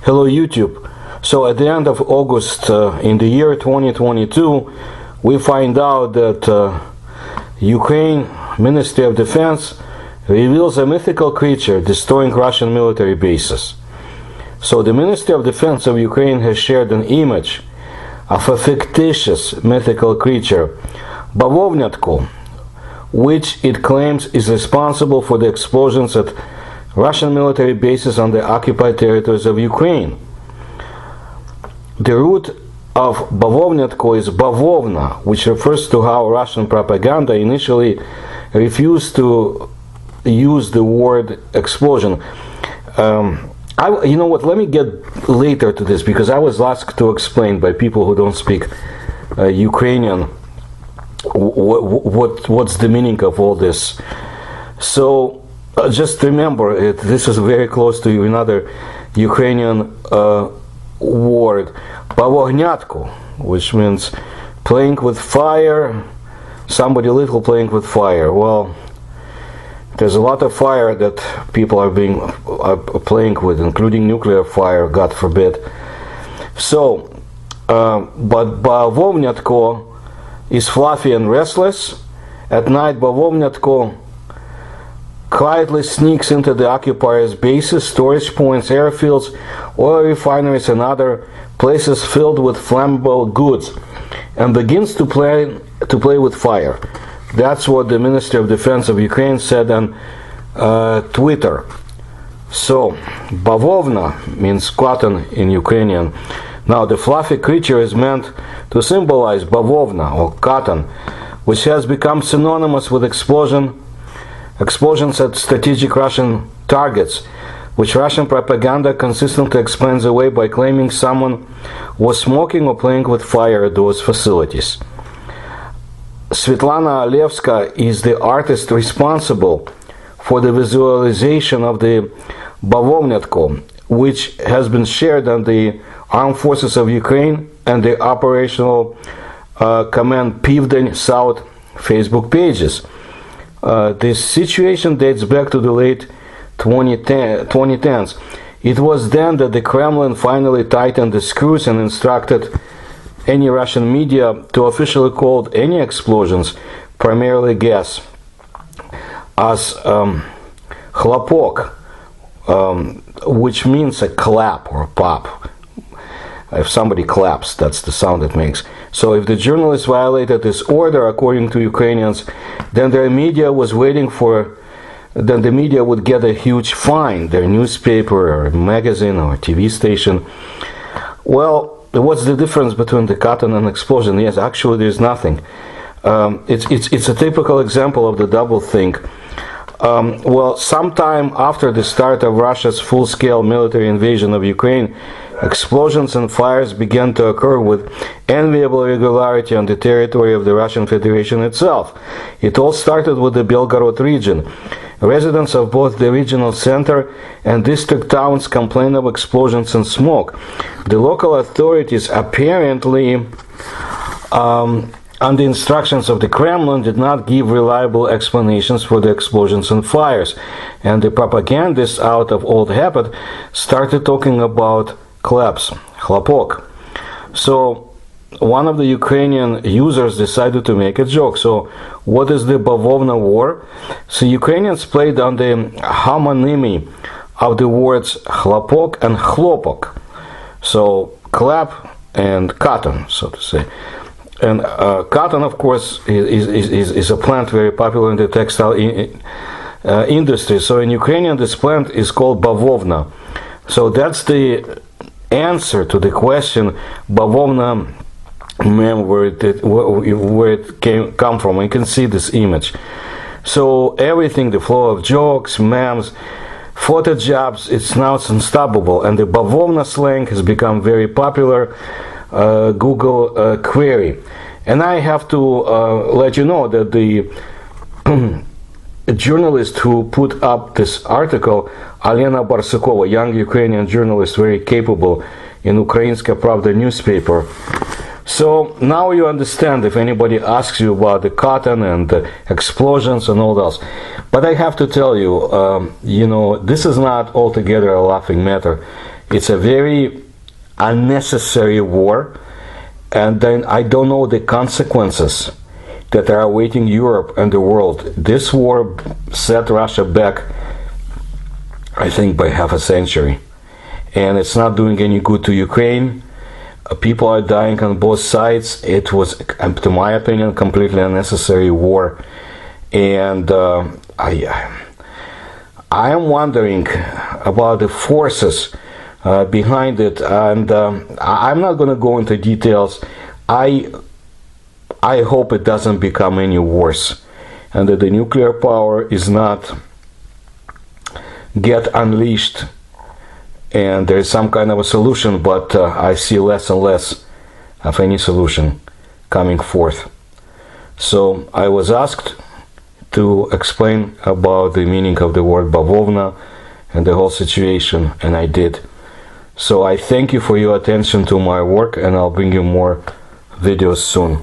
Hello YouTube. So at the end of August in the year 2022, we find out that Ukraine Ministry of Defense reveals a mythical creature destroying Russian military bases. So the Ministry of Defense of Ukraine has shared an image of a fictitious mythical creature, Bavovnyatko, which it claims is responsible for the explosions at Russian military bases on the occupied territories of Ukraine. The root of Bavovnyatko is Bavovna, which refers to how Russian propaganda initially refused to use the word explosion. You know what, let me get later to this, because I was asked to explain by people who don't speak Ukrainian what's the meaning of all this. So just remember, this is very close to another Ukrainian word, Bavovnyatko, which means playing with fire, somebody little playing with fire. Well, there's a lot of fire that people are playing with, including nuclear fire, God forbid. So, but Bavovnyatko is fluffy and restless. At night, Bavovnyatko quietly sneaks into the occupiers' bases, storage points, airfields, oil refineries, and other places filled with flammable goods, and begins to play with fire. That's what the Ministry of Defense of Ukraine said on Twitter. So, Bavovna means cotton in Ukrainian. Now, the fluffy creature is meant to symbolize Bavovna, or cotton, which has become synonymous with explosions at strategic Russian targets, which Russian propaganda consistently explains away by claiming someone was smoking or playing with fire at those facilities. Svetlana Alevska is the artist responsible for the visualization of the Bavovnyatko, which has been shared on the Armed Forces of Ukraine and the Operational Command Pivden South Facebook pages. This situation dates back to the late 2010s. It was then that the Kremlin finally tightened the screws and instructed any Russian media to officially call any explosions, primarily gas, as chlapok, which means a clap or a pop. If somebody claps, that's the sound it makes. So if the journalists violated this order, according to Ukrainians, then the media would get a huge fine, their newspaper or magazine or TV station. Well, what's the difference between the cotton and explosion? Yes, actually there's nothing. It's a typical example of the double think. Well, sometime after the start of Russia's full-scale military invasion of Ukraine, explosions and fires began to occur with enviable regularity on the territory of the Russian Federation itself. It all started with the Belgorod region. Residents of both the regional center and district towns complained of explosions and smoke. The local authorities apparently, on the instructions of the Kremlin, did not give reliable explanations for the explosions and fires. And the propagandists, out of old habit, started talking about claps, chlapok. So one of the Ukrainian users decided to make a joke. So what is the Bavovna war? So Ukrainians played on the homonymy of the words chlapok and chlopok. So clap and cotton, so to say. And cotton, of course, is a plant very popular in the textile industry. So in Ukrainian, this plant is called Bavovna. So that's the answer to the question, Bavovna, where it come from. You can see this image. So everything, the flow of jokes, memes, photo jobs, it's now unstoppable. And the Bavovna slang has become very popular Google query. And I have to let you know that the journalist who put up this article, Alena Barsukova, young Ukrainian journalist, very capable in Ukrainska Pravda newspaper. So now you understand if anybody asks you about the cotton and the explosions and all else. But I have to tell you, you know, this is not altogether a laughing matter. It's a very unnecessary war, and then I don't know the consequences that are awaiting Europe and the world. This war set Russia back, I think, by half a century, and it's not doing any good to Ukraine. People are dying on both sides. It was, to my opinion, completely unnecessary war, and I am wondering about the forces behind it, and I'm not going to go into details. I hope it doesn't become any worse, and that the nuclear power is not get unleashed, and there is some kind of a solution, but I see less and less of any solution coming forth. So I was asked to explain about the meaning of the word bavovna and the whole situation, and I did. So I thank you for your attention to my work, and I'll bring you more videos soon.